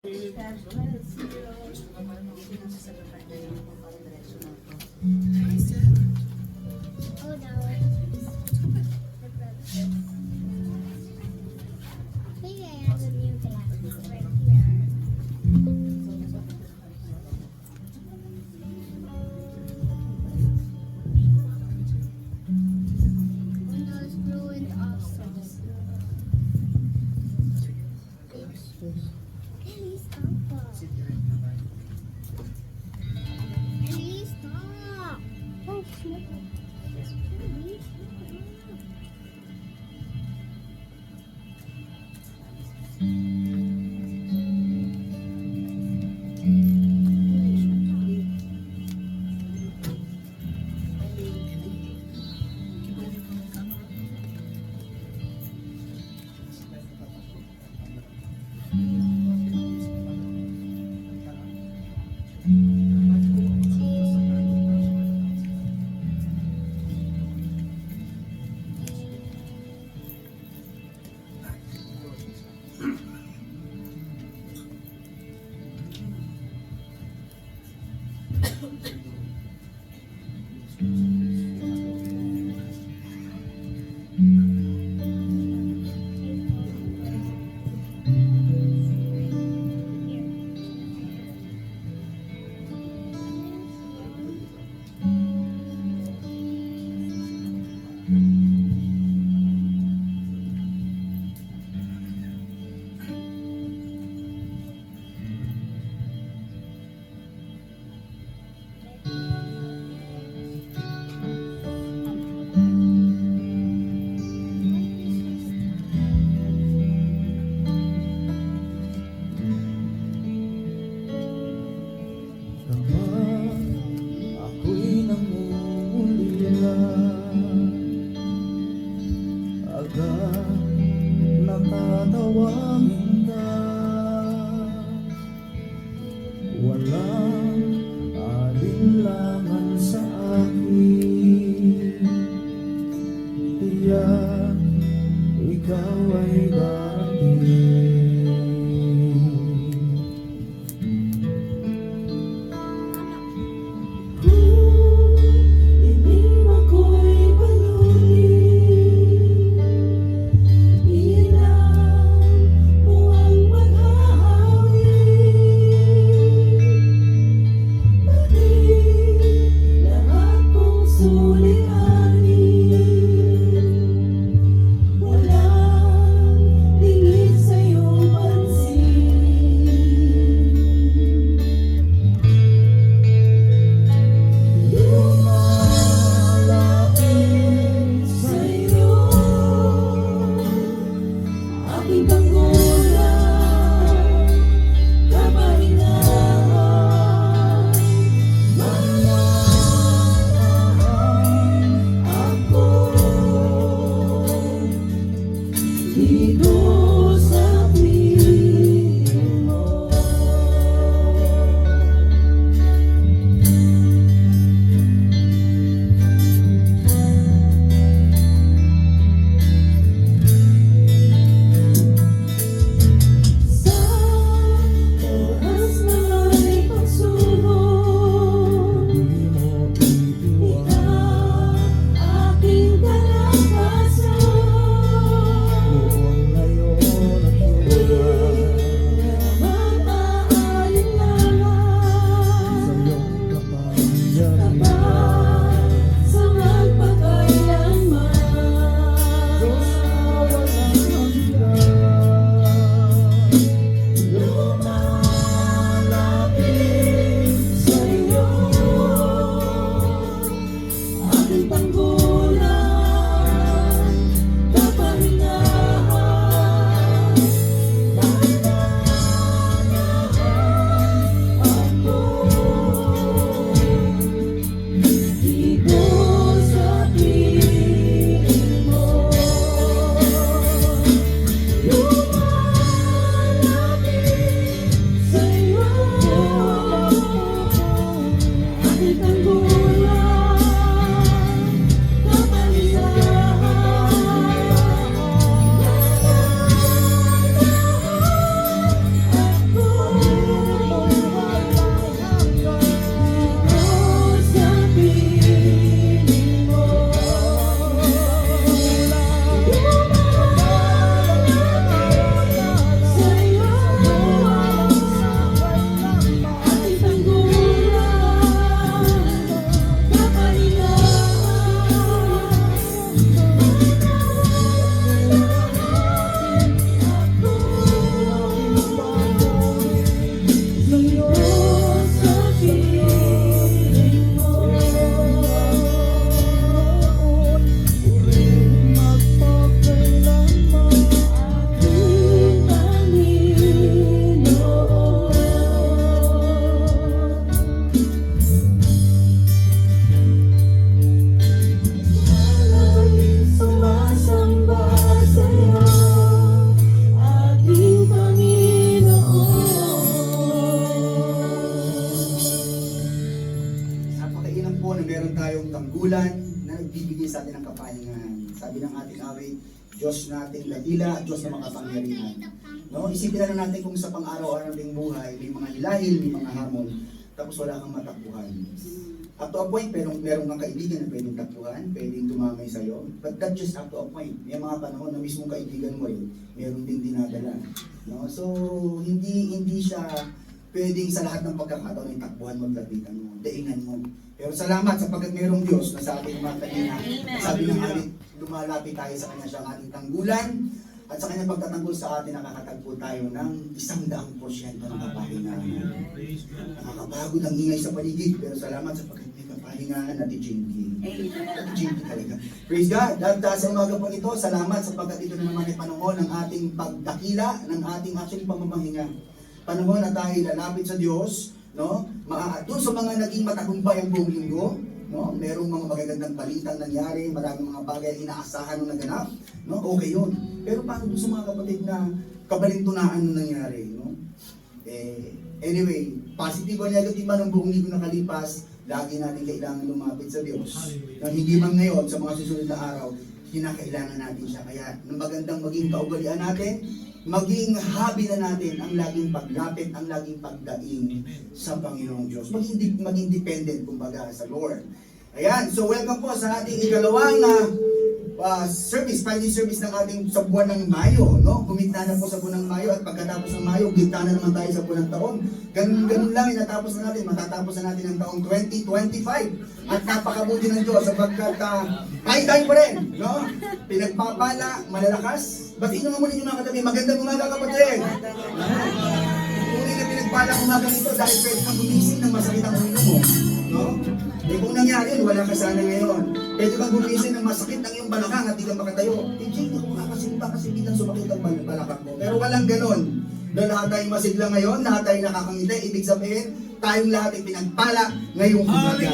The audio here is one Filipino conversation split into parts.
God bless you. Dito na sa lugar na yung pagpapadiretso na ito. Oh no. Maybe I have a new glasses right here. Windows ruined also. Ellie, stop. Ellie, stop. Oh, snap. Ellie, stop. tanggulan na nagbibigay sa atin ng kapahingahan. Sabi ng ating awit, Diyos nating dakila at Diyos na makapangyarihan. No? Isipin na natin kung sa pang-araw-araw ng buhay, may mga hilahil, may mga hamon, tapos wala kang matakbuhan. Up to a point, meron kang kaibigan na pwedeng takbuhan, pwedeng dumamay sa'yo. But that just up to a point. May mga panahon na mismong kaibigan mo yun, meron ding dinadala. No? So, hindi siya pwedeng sa lahat ng pagkakataon ay takbuhan mo, lapitan mo, daingan mo. Pero salamat sapagkat mayroong Diyos na sabi ng mga kanina, sabi ng alit, lumalapit tayo sa Kanya, siya ang ating tanggulan, at sa Kanya pagtatanggol sa atin, nakakatagpo tayo ng 100% ng kapahingahan. Nakakapagod ang ingay sa paligid, pero salamat sapagkat may kapahingahan natin Jinky. Natin Jinky talaga. Praise God! At sa umaga po ito, salamat sapagkat ito na naman ay panahon ng ating pagdakila, ng ating actually pamamahinga. Panahon na tayo lalapit sa Diyos, no? Doon sa mga naging matagumpay ang buong linggo, no? Merong mga magagandang balitang nangyari, maraming mga bagay inaasahan nung naganap, no? Okay yun. Pero paano doon sa mga kapatid na kabalintunaan nung nangyari, no? Anyway, positive o negative man ang buong linggo nakalipas, lagi natin kailangan lumapit sa Diyos. Na hindi man ngayon, sa mga susunod na araw, kinakailangan natin siya. Kaya, nang magandang maging kaugalian natin, maging hobby na natin ang laging paglapit, ang laging pagdaing sa Panginoong Diyos. Maging dependent, kumbaga, sa Lord. Ayan, so welcome po sa ating ikalawang service, Friday service ng ating sa buwan ng Mayo, no? Gumita na po sa buwan ng Mayo at pagkatapos ng Mayo, gita na naman tayo sa buwan ng taon. Ganun lang, inatapos na natin, matatapos na natin ang taong 2025. At napakabuti ng Diyos sapagkat tayo pa rin, no? Pinagpapala, malalakas. Batiin nyo nga muna yung mga katabi, magandang umaga kapatid! Tunay na pinagpala umaga nito dahil pwede kang gumising ng masakit ang ulo mo, no? Kung nangyari yun, wala ka sana ngayon. Pwede kang gumising ng masakit ang iyong balakang at di ka makatayo. Jake, ako makakasimba kasi di nang sumakit ang balakang mo. Pero walang ganon. Na lahat tayong masigla ngayon, lahat tayong nakakangiti. Ibig sabihin, tayong lahat ay pinagpala ngayong umaga.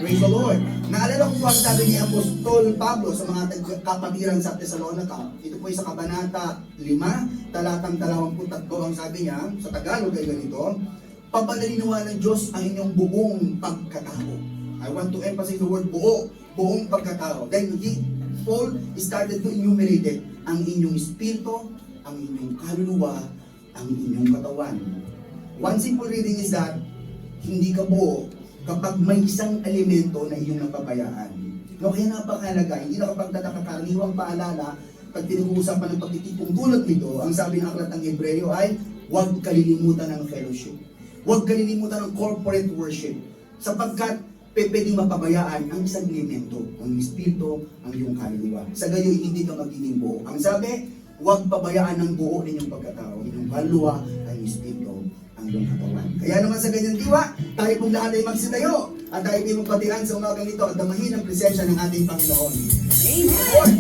Praise the Lord. Naalala ko po ang sabi ni Apostol Pablo sa mga kapatiran sa Thessalonica. Ito po ay sa Kabanata 5, talatang 23 ang sabi niya, sa Tagalog ay ganito, papadalinawa ng Diyos ang inyong buong pagkatao. I want to emphasize the word buong pagkatao. Then Paul started to enumerate it. Ang inyong espiritu, ang inyong kaluluwa, ang inyong katawan. One simple reading is that, hindi ka buo kapag may isang elemento na iyong napabayaan. No, kaya napakahalaga, hindi na kapag tatakakaraniwang paalala, pag pinag-uusapan ng pagtitipong tulad nito, ang sabi ng aklat ng Hebreo ay, huwag kalilimutan ng fellowship. Huwag kalilimutan ng corporate worship. Sapagkat, pwedeng mapabayaan ang isang elemento, ang espiritu, ang iyong kaluluwa. Sa gayon, hindi ka magiging buo. Ang sabi, huwag pabayaan ng buo ninyong pagkatao, inyong kaluluwa, ang espiritu, ang iyong katawan. Kaya naman sa ganyan diwa, tayo pong lahat ay magsitayo at tayo ay magpatian sa umagang ito at damahin ang presensya ng ating Panginoon. Amen!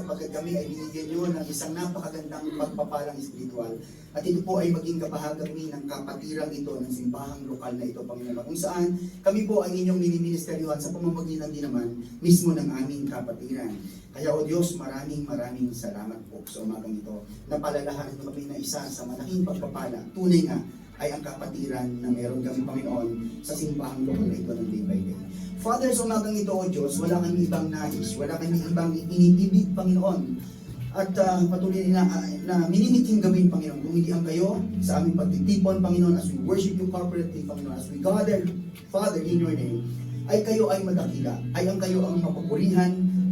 sapagkat kami ay binigyan nyo ng isang napakagandang pagpapalang espiritual. At ito po ay maging kabahagi kami ng kapatirang ito, ng simbahang lokal na ito, Panginoon, kung saan kami po ay inyong miniministeryohan sa pamamagitan din naman mismo ng aming kapatiran. Kaya o Diyos, maraming salamat po sa umagang ito. Napalalahanan mo kami na isa sa malaking pagpapala. Tunay nga ay ang kapatiran na meron kami, Panginoon, sa simbahang lokal na ito ng day by day. Father, sa umagang ito, O Diyos, wala kami ibang nais, wala kami ibang iniibig, Panginoon. At patuloy na minimiting gawin, Panginoon, kung hindi ang kayo sa aming pagtitipon, Panginoon, as we worship you corporately, Panginoon, as we gather, Father, in your name, ay kayo ay madakila, ay ang kayo ang mapupurihan,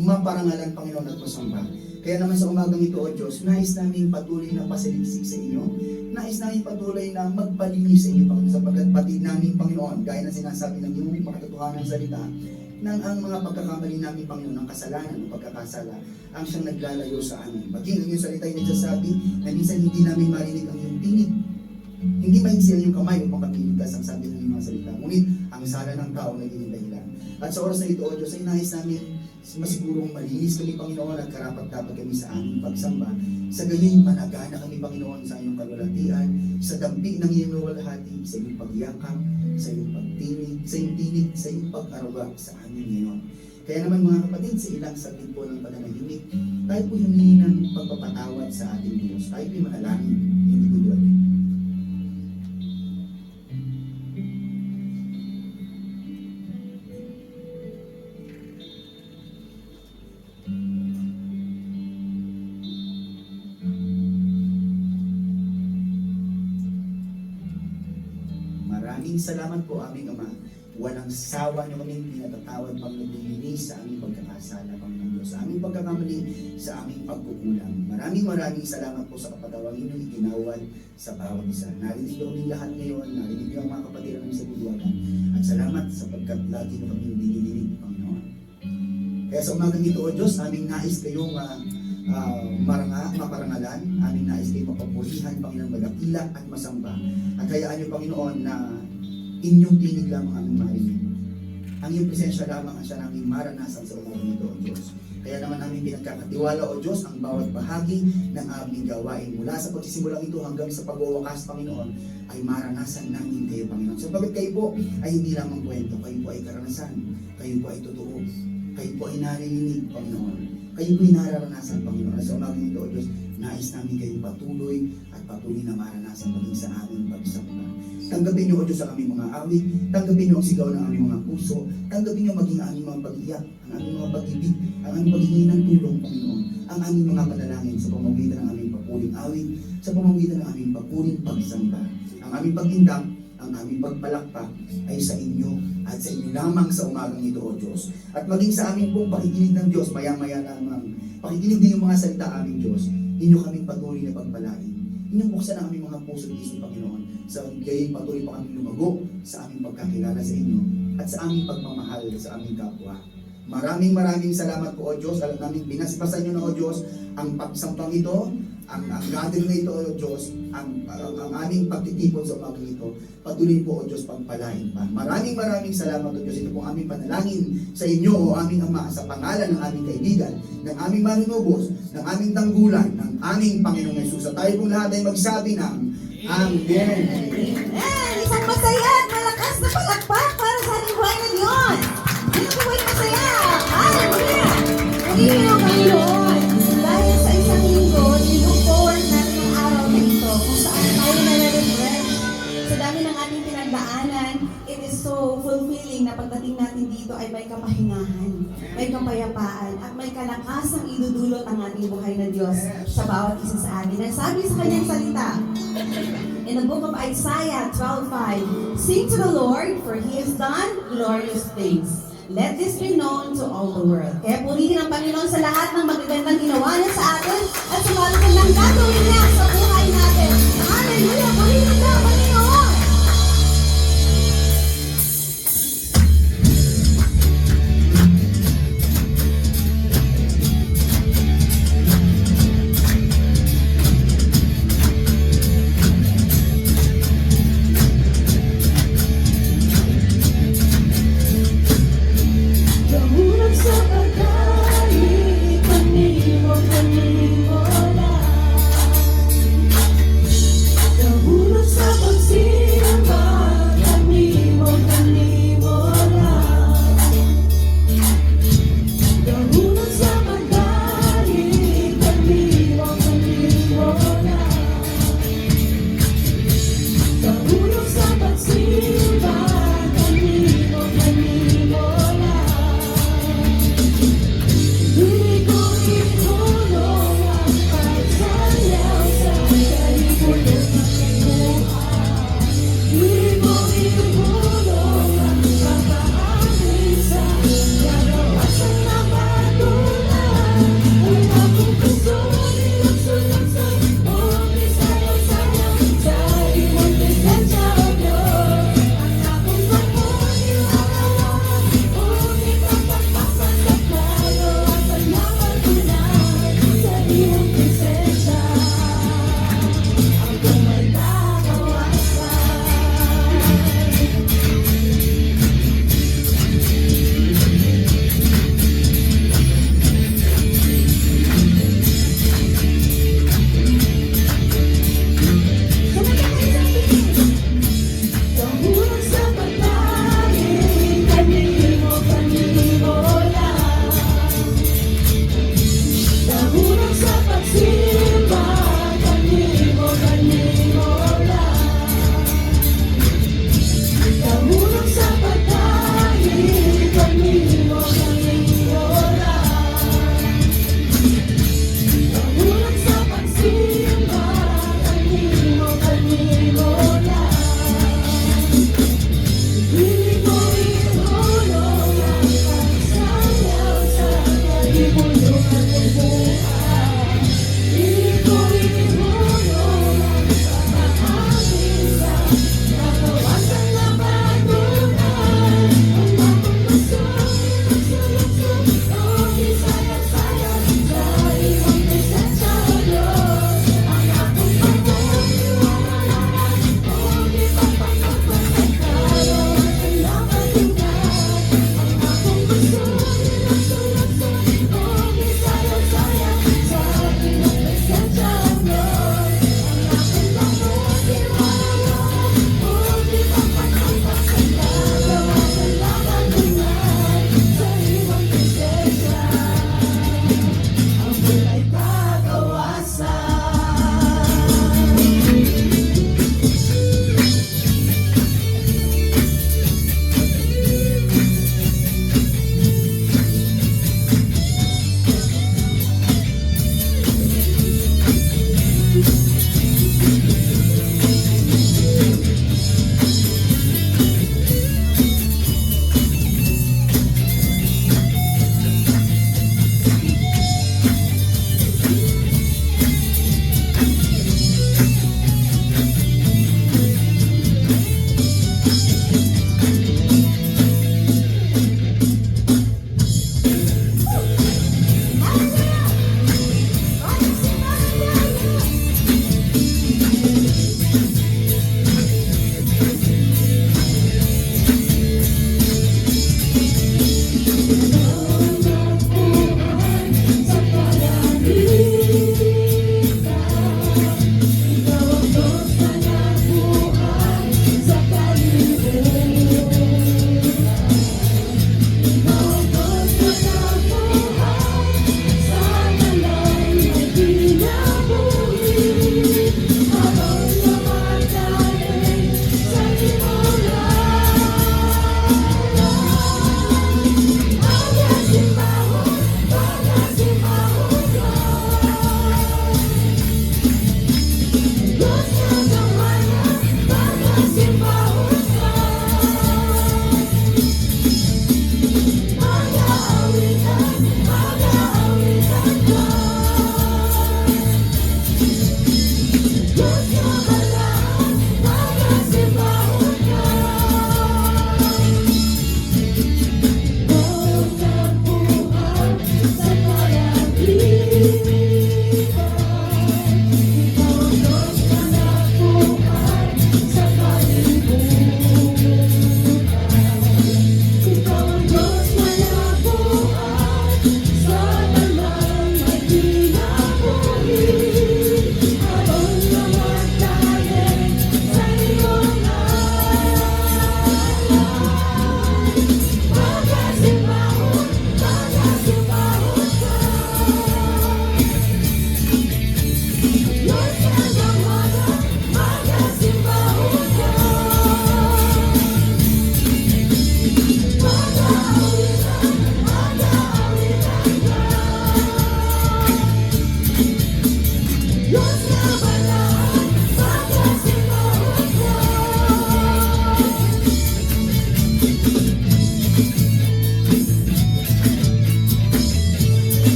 maparangalan, Panginoon, at masamba. Kaya naman sa umagang ito, O Diyos, nais namin patuloy na pasaliksik sa inyo, nais namin patuloy na magpalinis sa inyo, Panginoon, sapagkat pati namin, Panginoon, gaya na sinasabi ng iyong makatotohanan salita, nang ang mga pagkakamali namin, Panginoon, ang kasalanan, ang pagkakasala, ang siyang naglalayo sa amin. Maging ang iyong salita ay nagsasabi na minsan hindi namin marinig ang iyong tinig. Hindi maiksi ang iyong kamay upang kami ligtas ang sabi ng iyong mga salita. Ngunit ang sala ng tao naging dahilan. At sa oras na ito, O Diyos, ay nais namin masigurong malinis kami, Panginoon, at karapat-dapat kami sa aming pagsamba. Sa gayon, managana kami, Panginoon, sa iyong kalwalhatian, sa dampi ng iyong luwalhati, sa iyong pagyakap, sa iyong pagtinig, sa iyong tinig, sa iyong pag-aruga sa amin ngayon. Kaya naman mga kapatid, sa ilang saglit po ng pananahimik, tayo po humingi ng pagpapatawad sa ating Diyos. Tayo po'y manalangin individually. Maraming salamat po, aming Ama. Walang sawa niyo kaming pinatatawad pag naglilinis sa aming pagkakasala, Panginoon Diyos, sa aming pagkakamali, sa aming pagkukulang. Maraming salamat po sa kapatawang inyong iginawad sa bawat isa. Narinig niyo kaming lahat ngayon, narinig niyo ang mga kapatid namin sa bulwagan. At salamat sapagkat lagi niyo kaming dinidinig, Panginoon. Kaya sa umagang ito, O Diyos, aming nais kayong maparangalan, aming nais kayong mapapurihan, Panginoon, madakila at masamba. At hayaan niyo, Panginoon, na inyong tinig lamang aming marinig. Ang iyong presensya lamang ang siya namin maranasan sa umagang ito, O Diyos. Kaya naman namin pinagkakatiwala, O Diyos, ang bawat bahagi ng aming gawain. Mula sa pagsisimula ito hanggang sa pagwawakas, Panginoon, ay maranasan namin kayo, Panginoon. So bakit kayo po ay hindi lamang kwento, kayo po ay karanasan, kayo po ay totoo, kayo po ay narinig, Panginoon. Kayo po ay nararanasan, Panginoon. Sa umagang ito, O Diyos, nais namin kayong patuloy at patuloy na maranasan maging sa aming pagsamba. Tanggapin niyo, O Diyos, ang aming mga awit, tanggapin niyo ang sigaw ng aming mga puso, tanggapin niyo maging ang aming mga pag-iyak, ang aming mga pag-ibig, ang aming paghingi ng tulong, Panginoon, ang aming mga panalangin sa pamamagitan ng aming papuring awit, sa pamamagitan ng aming papuring pagsamba. Ang aming pag-indang, ang aming pagpalakpak ay sa inyo at sa inyo lamang sa umagang ito, O Diyos. At maging sa aming pong pakikinig ng Diyos, maya-maya lamang, pakikinig din yung mga salita aming Diyos, inyo kaming patuloy na pagpalain. Inyong buksan ang aming mga puso at isip, Panginoon. Sa gayon patuloy pa kami lumago sa aming pagkakilala sa inyo at sa aming pagmamahal sa aming kapwa. Maraming salamat po, O Diyos. Alam namin, binasbasan nyo na, O Diyos, ang pagsampang ito, ang gathering na ito, O Diyos, ang aming pagtitipon sa umagang ito. Patuloy po, O Diyos, pagpalain pa. Maraming salamat, O Diyos. Ito po aming panalangin sa inyo, O aming Ama, sa pangalan ng aming kaibigan, ng aming manunubos, ng aming tanggulan, ng aming Panginoong Yesus. At tayo pong lahat ay magsabi ng Amen. Isang masaya at malakas na palakpak para sa ating buhay na Diyos. Ano po ba yung masaya? Hallelujah! Pagiging ang Panginoon. Dahil sa isang linggo, look forward natin ang araw na ito kung saan tayo na-refresh. Sa dami ng ating pinagdaanan, it is so fulfilling na pagdating natin dito ay may kapahingahan, may kapayapaan, at may kalakasang idudulot ang ating buhay na Diyos sa bawat isa sa atin. Nagsabi sa kanyang salita, in the book of Isaiah 12:5, sing to the Lord, for He has done glorious things. Let this be known to all the world. Kaya purihin ang Panginoon sa lahat ng magagandang ginawa niya sa atin at sa mga magandang gagawin niya sa buhay natin. Hallelujah! Purihin ka, Panginoon! Sa pagkalit, panimo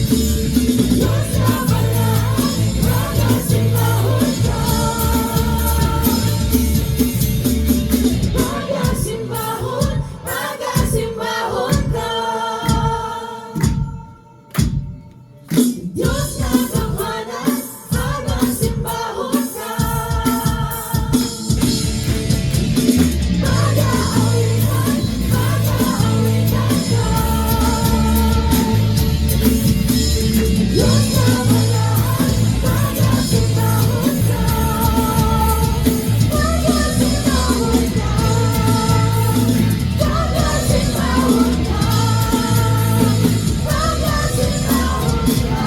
Diyos na banal, magasimbahon ka. Magasimbahon, magasimbahon ka. Diyos na kamanan, magasimbahon ka. Mag-aawitan, mag-aawitan ka. Diyos na banal, magasimbahon ka. Magasimbahon ka. Magasimbahon ka. Magasimbahon ka.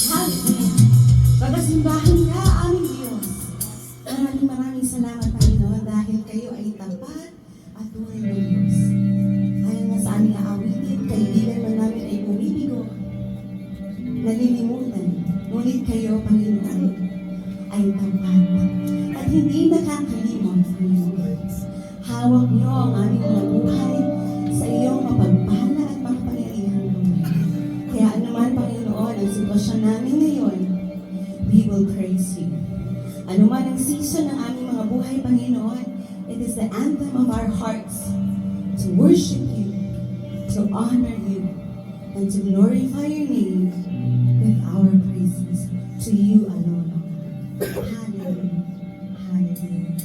Hallelujah. Pagkasimbahan ka, aming Diyos. Maraming salamat, Panginoon, dahil kayo ay tapat at tunay na Diyos. Ayon nga sa aming aawitin, kaibigan man namin ay bumibigo, nalilimutan. Ngunit kayo, Panginoon, ay tapat at hindi nakakalimot, Panginoon. Hawak niyo ang aming mga buhay sa iyong mapagpala at makapangyarihang kamay. Kaya anuman, Panginoon, ang sitwasyon namin ngayon, we will praise you. Anuman ang season ng aming mga buhay, Panginoon, it is the anthem of our hearts to worship you, to honor you, and to glorify your name with our praises to you alone. Hallelujah. Hallelujah.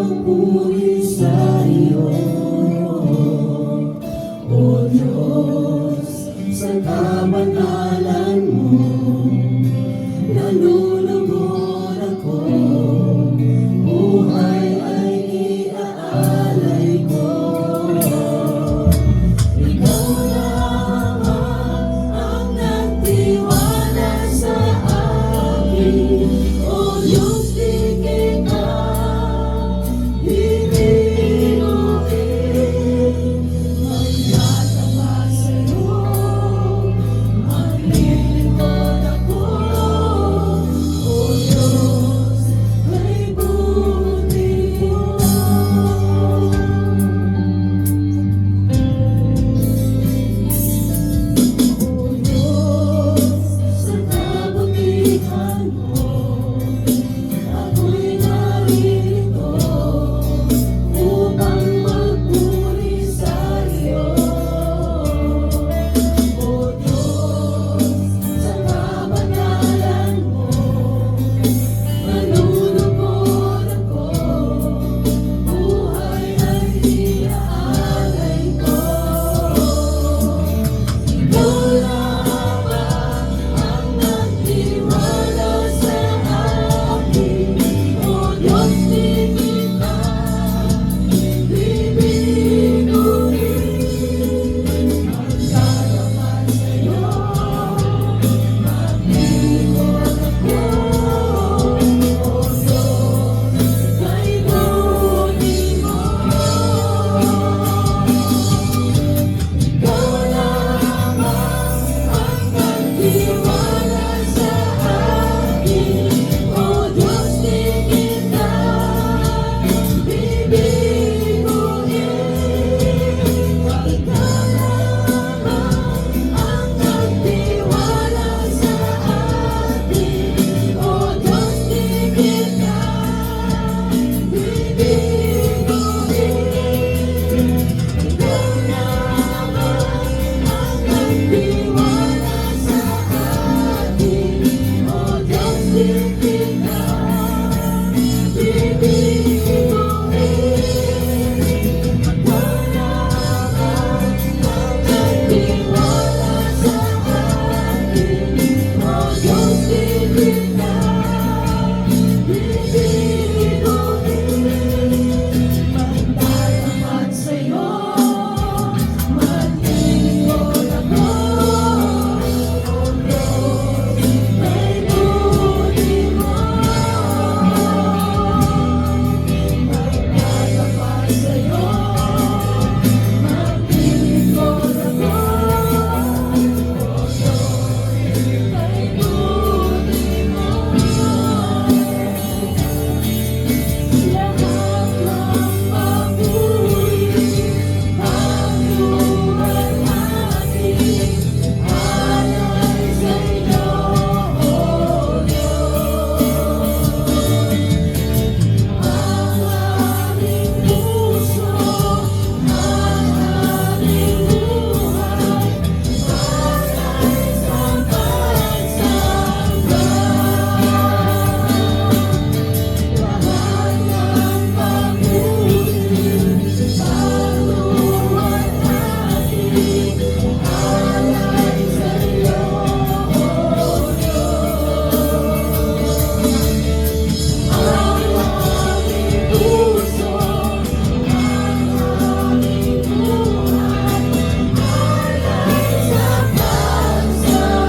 magpuri sa iyo, O Diyos, sa kabanalan mo. Nalulugod ako, buhay ay iaalay ko. Ikaw lamang ang nagtiwala sa akin, O Diyos, di kita bibiruin. Magtatapat sa'yo, maglilingkod ako, O Diyos, may buti mo. O Diyos, sa kabutihan mo, ako'y narito upang magpuri sa iyo. O Diyos, sa kabanalan mo, nalulugod ako, buhay ay iaalay ko. Ikaw lamang ang nagtiwala sa akin, O Diyos, di kita bibiruin. Magtatapat sa'yo, maglilingkod ako, O Diyos, kay buti mo. Ikaw lamang ang nagtiwala sa akin, O Diyos, di kita bibiruin. Ikaw lamang ang nagtiwala sa akin, O Diyos, di kita bibiruin. Ikaw lamang ang nagtiwala sa akin, O Diyos, di kita bibiruin. Ikaw lamang ang nagtiwala sa akin, O Diyos, di kita bibiruin. Magtatapat sa'yo, maglilingkod ako, O Diyos, may buti mo. Magtatapat sa'yo, maglilingkod ako, O Diyos, may buti mo. Lahat ng papuri, pagluwal aking alay sa'yo, O Diyos. Ang aming puso, ang aming buhay, alay sa pagsamba. Lahat ng papuri, pagluwal aking alay sa'yo, O Diyos. Ang aming puso, ang aming buhay, alay sa pagsamba.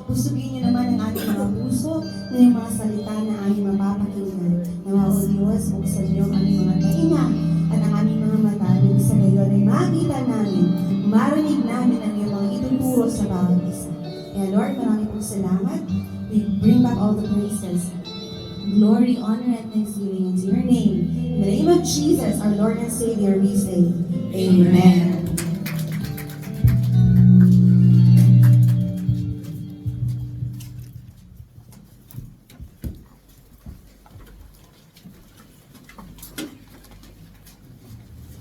Busugin niyo naman ang ating mga puso na yung mga salita na aming mapapakinggan. Nawa o Diyos, buksan niyo ang aming mga tainga at ang aming mga mata nang sa gayon ay makita namin, marinig namin ang iyong mga ituturo sa bawat isa. Kaya Lord, marami pong salamat. We bring back all the praises glory, honor, and thanksgiving unto your name. In the name of Jesus, our Lord and Savior, we say, Amen.